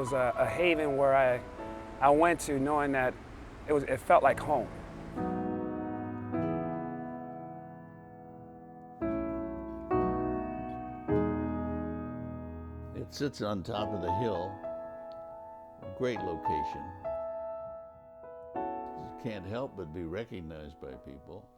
was a haven where I went to knowing that it felt like home. It sits on top of the hill, a great location. You can't help but be recognized by people.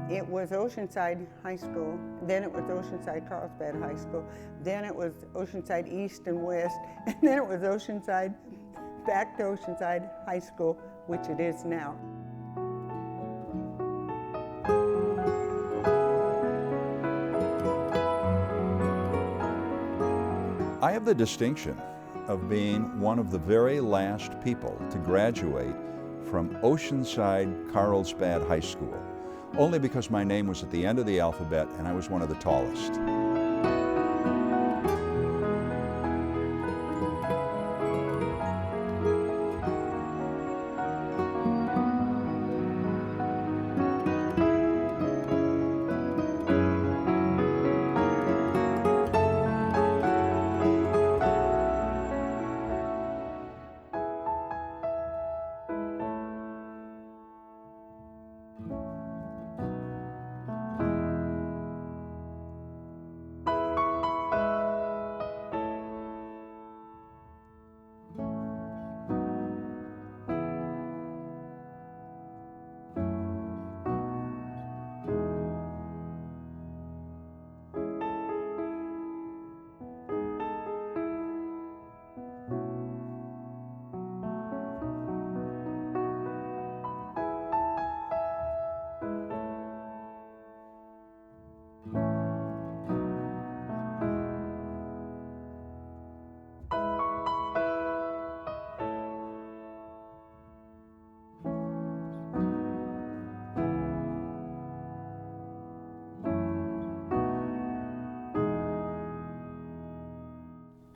It was Oceanside High School, then it was Oceanside Carlsbad High School, then it was Oceanside East and West, and then it was Oceanside, back to Oceanside High School, which it is now. I have the distinction of being one of the very last people to graduate from Oceanside Carlsbad High School, only because my name was at the end of the alphabet and I was one of the tallest.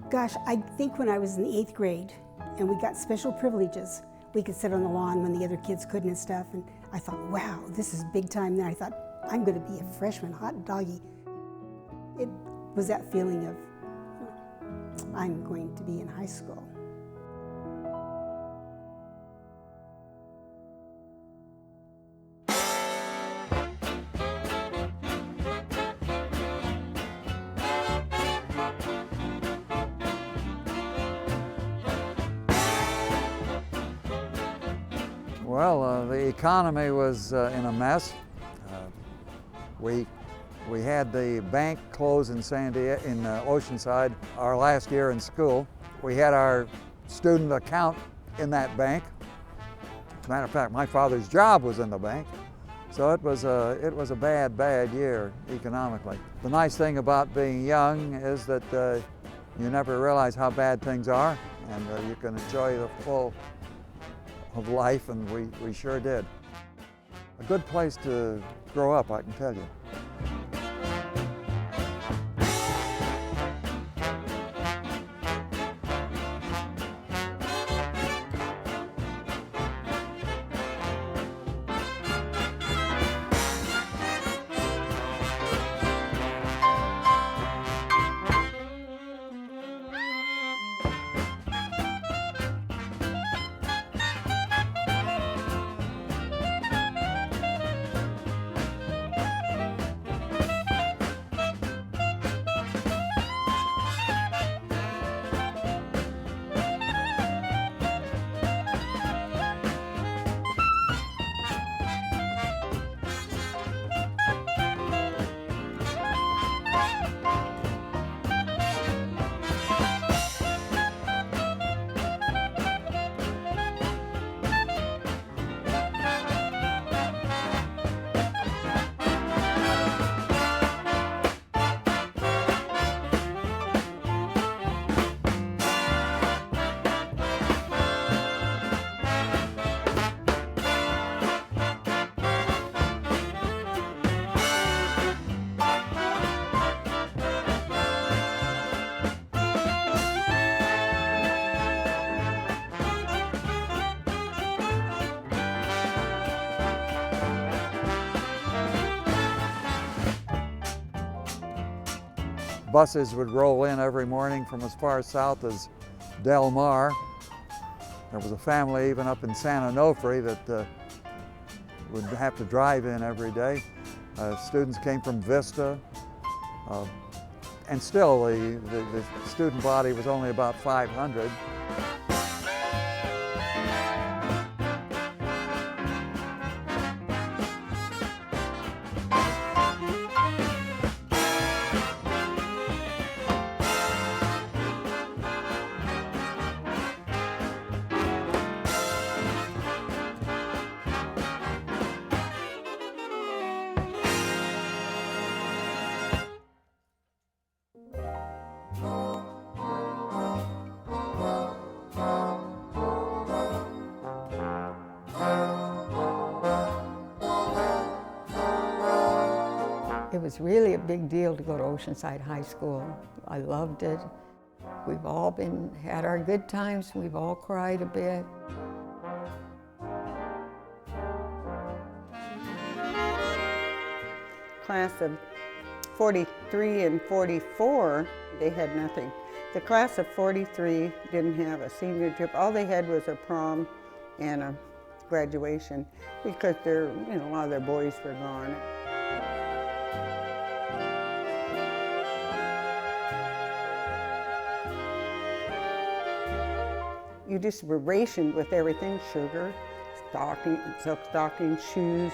Gosh, I think when I was in the 8th grade and we got special privileges, we could sit on the lawn when the other kids couldn't and stuff, and I thought, wow, this is big time. Then I thought, I'm going to be a freshman, hot doggy. It was that feeling of, I'm going to be in high school. Well, the economy was in a mess. We had the bank close in Oceanside our last year in school. We had our student account in that bank. As a matter of fact, my father's job was in the bank. So it was a bad year economically. The nice thing about being young is that you never realize how bad things are, and you can enjoy the full of life, and we sure did. A good place to grow up, I can tell you. buses would roll in every morning from as far south as Del Mar. There was a family even up in San Onofre that would have to drive in every day. Students came from Vista, and still the student body was only about 500. It was really a big deal to go to Oceanside High School. I loved it. We've all had our good times. We've all cried a bit. Class of 43 and 44, they had nothing. The class of 43 didn't have a senior trip. All they had was a prom and a graduation because a lot of their boys were gone. You just were rationed with everything: sugar, silk stockings, shoes.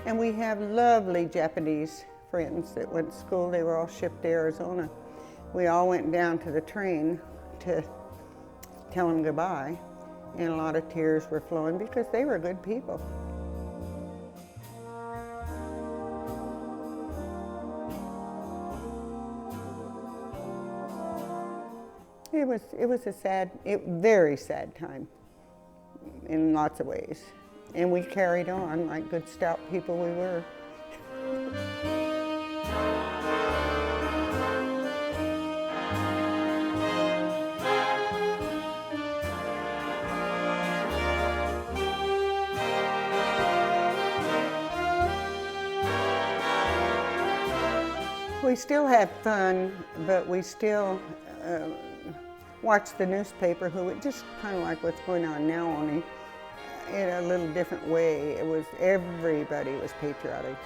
And we have lovely Japanese friends that went to school. They were all shipped to Arizona. We all went down to the train to tell them goodbye, and a lot of tears were flowing because they were good people. It was a very sad time in lots of ways. And we carried on like good, stout people we were. We still have fun, but we still watch the newspaper, just kind of like what's going on now, only in a little different way. Everybody was patriotic.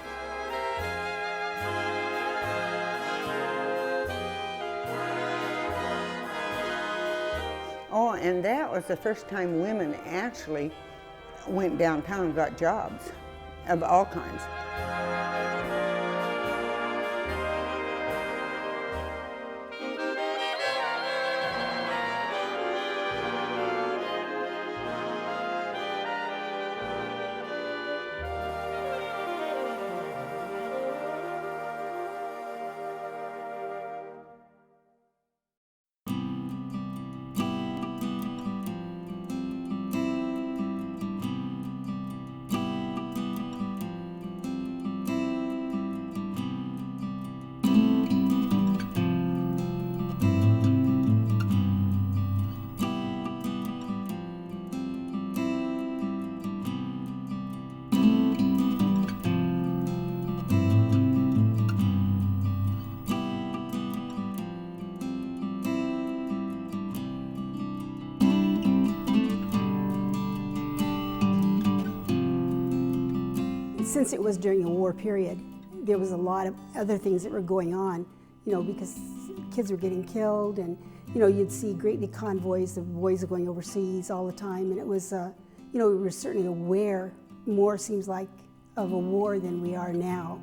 Oh, and that was the first time women actually went downtown and got jobs of all kinds. Since it was during a war period, there was a lot of other things that were going on, because kids were getting killed, and, you'd see great big convoys of boys going overseas all the time, and it was, we were certainly aware, more seems like, of a war than we are now,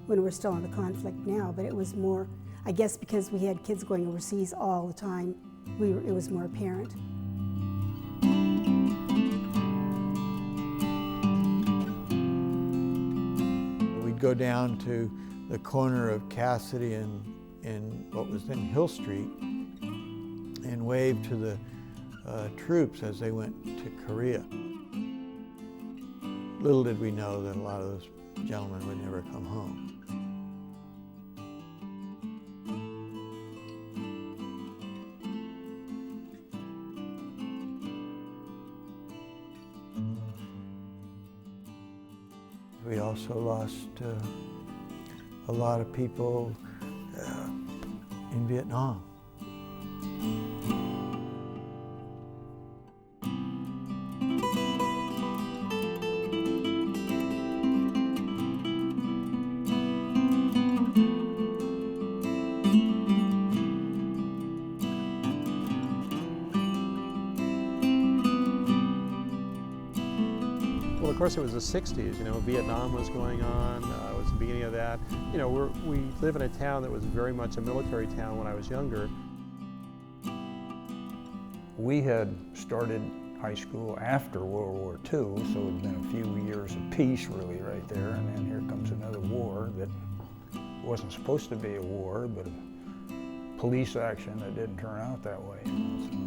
when we're still in the conflict now, but it was more, I guess because we had kids going overseas all the time, it was more apparent. Go down to the corner of Cassidy and what was then Hill Street and wave to the troops as they went to Korea. Little did we know that a lot of those gentleman would never come home. We also lost a lot of people in Vietnam. Well, of course, it was the 60s. You know, Vietnam was going on. It was the beginning of that. You know, we live in a town that was very much a military town when I was younger. We had started high school after World War II, so it had been a few years of peace really right there, and then here comes another war that wasn't supposed to be a war, but a police action that didn't turn out that way. You know, so.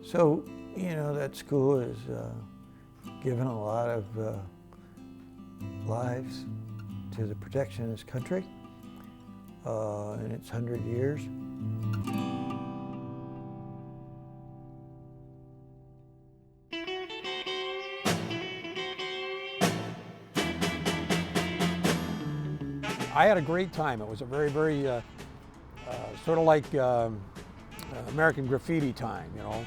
So, you know, that school has given a lot of lives to the protection of this country in its 100 years. I had a great time. It was a very, very sort of like American Graffiti time, you know.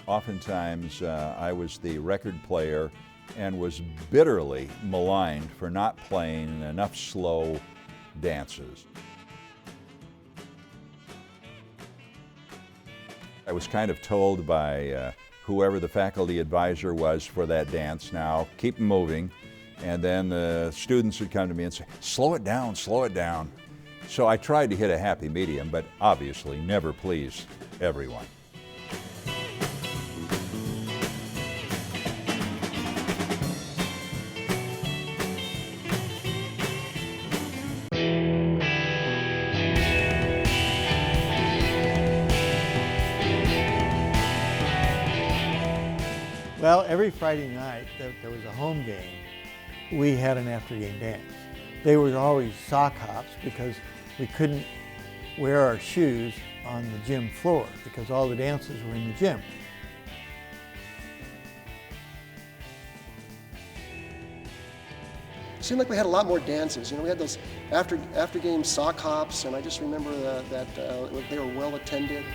Oftentimes, I was the record player and was bitterly maligned for not playing enough slow dances. I was kind of told by whoever the faculty advisor was for that dance, now keep moving, and then the students would come to me and say, slow it down, slow it down. So I tried to hit a happy medium, but obviously never pleased everyone. Well, every Friday night that there was a home game, we had an after-game dance. They were always sock hops because we couldn't wear our shoes on the gym floor because all the dances were in the gym. It seemed like we had a lot more dances. You know, we had those after-game sock hops, and I just remember that they were well attended.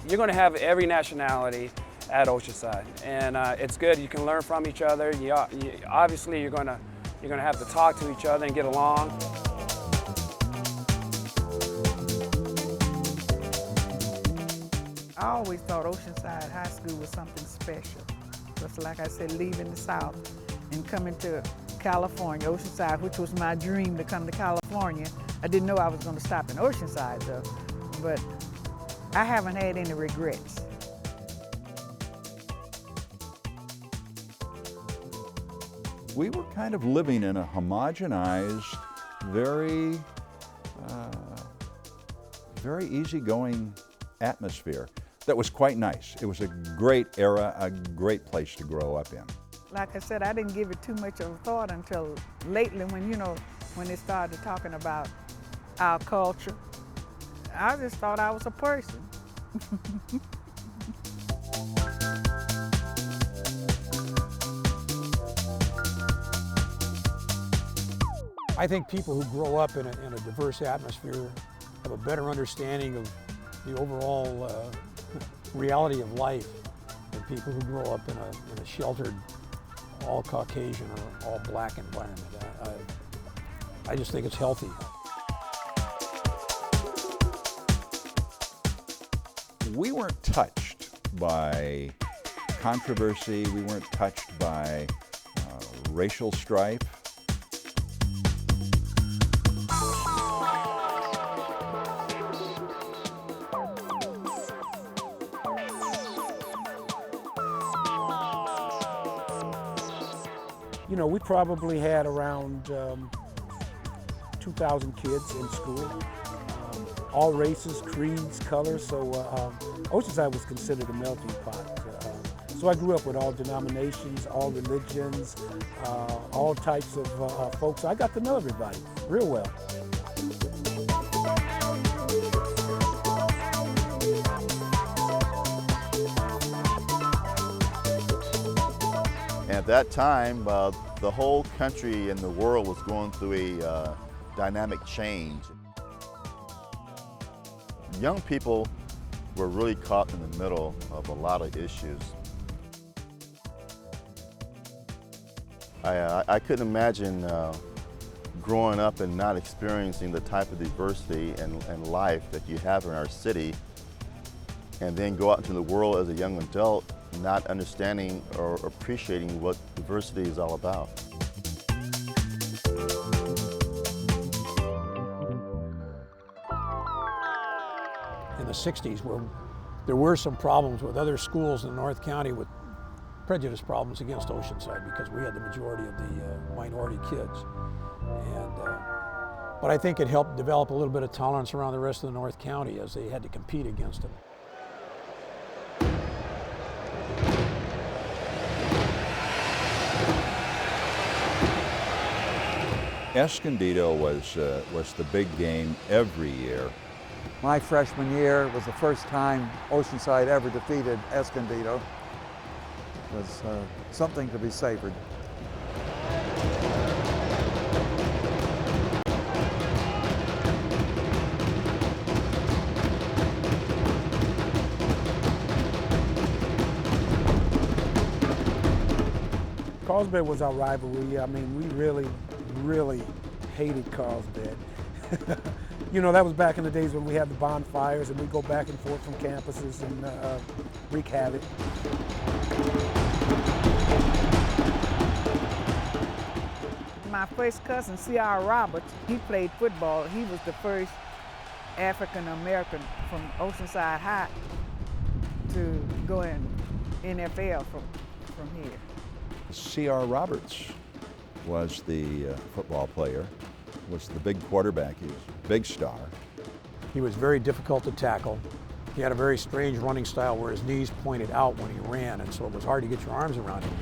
You're going to have every nationality at Oceanside, and it's good. You can learn from each other. Obviously, you're going to have to talk to each other and get along. I always thought Oceanside High School was something special. Just like I said, leaving the South and coming to California, Oceanside, which was my dream to come to California. I didn't know I was going to stop in Oceanside though, but I haven't had any regrets. We were kind of living in a homogenized, very easygoing atmosphere that was quite nice. It was a great era, a great place to grow up in. Like I said, I didn't give it too much of a thought until lately when they started talking about our culture. I just thought I was a person. I think people who grow up in a diverse atmosphere have a better understanding of the overall reality of life than people who grow up in a sheltered, all Caucasian or all black environment. I just think it's healthy. We weren't touched by controversy. We weren't touched by racial strife. You know, we probably had around 2,000 kids in school, all races, creeds, colors, so Oceanside was considered a melting pot. So I grew up with all denominations, all religions, all types of folks. I got to know everybody real well. At that time, the whole country and the world was going through a dynamic change. Young people were really caught in the middle of a lot of issues. I couldn't imagine growing up and not experiencing the type of diversity and life that you have in our city, and then go out into the world as a young adult not understanding or appreciating what diversity is all about. In the 60s, where there were some problems with other schools in North County with prejudice problems against Oceanside because we had the majority of the minority kids. But I think it helped develop a little bit of tolerance around the rest of the North County as they had to compete against it. Escondido was the big game every year. My freshman year was the first time Oceanside ever defeated Escondido. It was something to be savored. Carlsbad was our rivalry. I mean, we really hated Carlsbad. You know, that was back in the days when we had the bonfires and we'd go back and forth from campuses and wreak havoc. My first cousin, C.R. Roberts, he played football. He was the first African-American from Oceanside High to go in NFL from here. C.R. Roberts was the football player, was the big quarterback. He was a big star. He was very difficult to tackle. He had a very strange running style where his knees pointed out when he ran, and so it was hard to get your arms around him.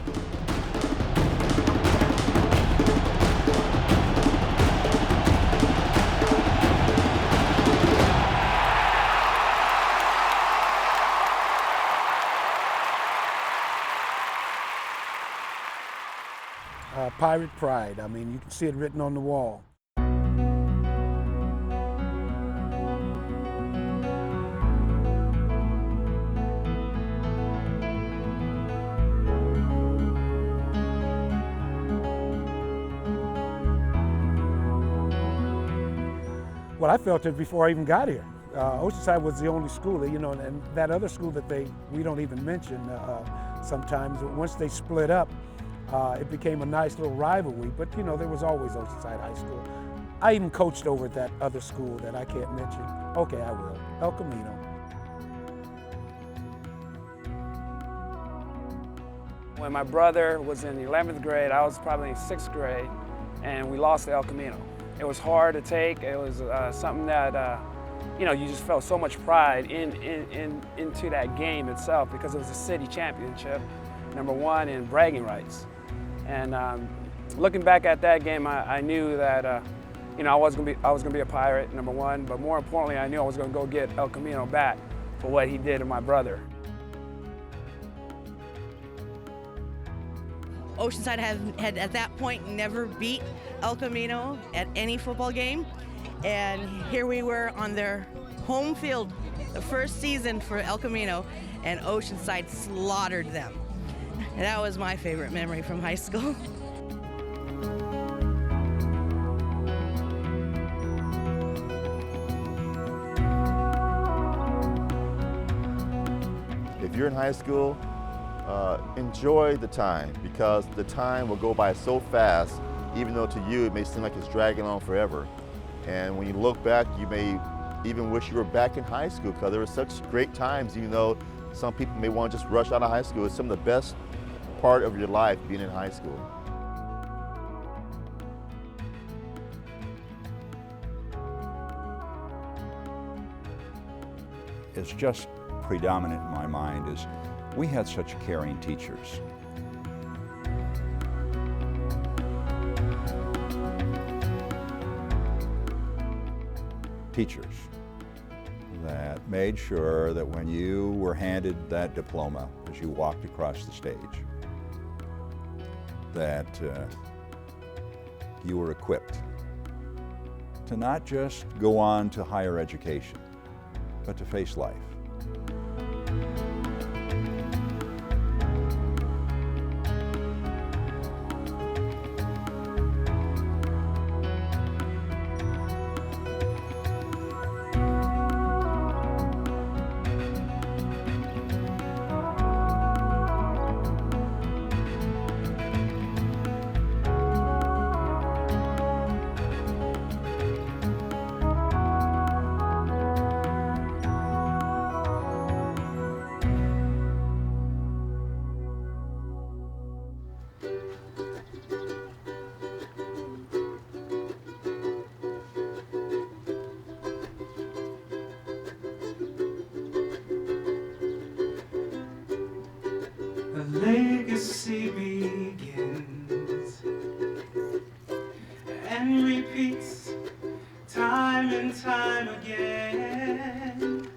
Pirate pride. I mean, you can see it written on the wall. Well, I felt it before I even got here. Oceanside was the only school, you know, and that other school that we don't even mention sometimes. Once they split up, it became a nice little rivalry, but you know, there was always Oceanside High School. I even coached over at that other school that I can't mention. Okay, I will. El Camino. When my brother was in the 11th grade, I was probably in 6th grade, and we lost to El Camino. It was hard to take. It was something that, you know, you just felt so much pride into that game itself because it was a city championship, #1 in bragging rights. And looking back at that game, I knew that, you know, I was gonna be a Pirate, #1, but more importantly, I knew I was gonna go get El Camino back for what he did to my brother. Oceanside had at that point never beat El Camino at any football game. And here we were on their home field, the first season for El Camino, and Oceanside slaughtered them. And that was my favorite memory from high school. If you're in high school, enjoy the time, because the time will go by so fast, even though to you it may seem like it's dragging on forever. And when you look back, you may even wish you were back in high school, because there were such great times, even though some people may want to just rush out of high school. It's some of the best part of your life, being in high school. It's just predominant in my mind is we had such caring teachers. Teachers that made sure that when you were handed that diploma as you walked across the stage, that you were equipped to not just go on to higher education, but to face life. A legacy begins and repeats time and time again.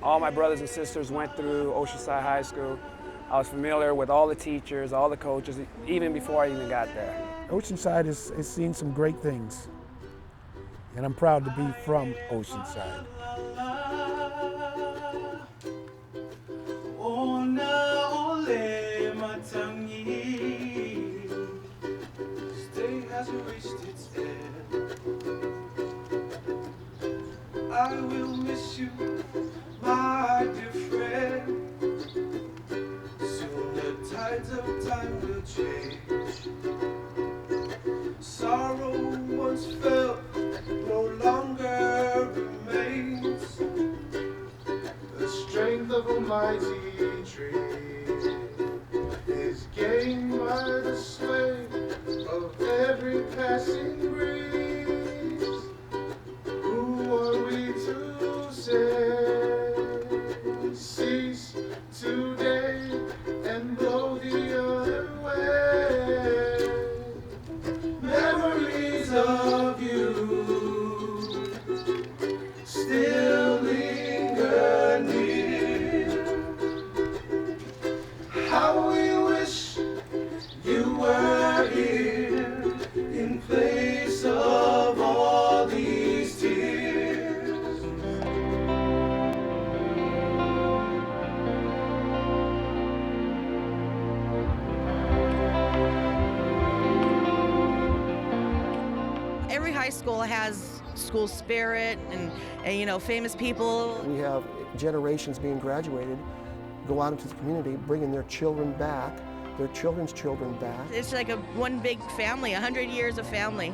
All my brothers and sisters went through Oceanside High School. I was familiar with all the teachers, all the coaches, even before I even got there. Oceanside has seen some great things, and I'm proud to be from Oceanside. I will miss you, my dear friend. Soon the tides of time will change. Sorrow once felt no longer remains. The strength of a mighty tree is gained by the sway of every passing breeze. Who are we to say, cease today and blow the other way? Memories of you still linger near. How we wish you were here in place of all these tears. Every high school has school spirit and you know, famous people. We have generations being graduated, go out into the community, bringing their children back, their children's children back. It's like one big family, 100 years of family.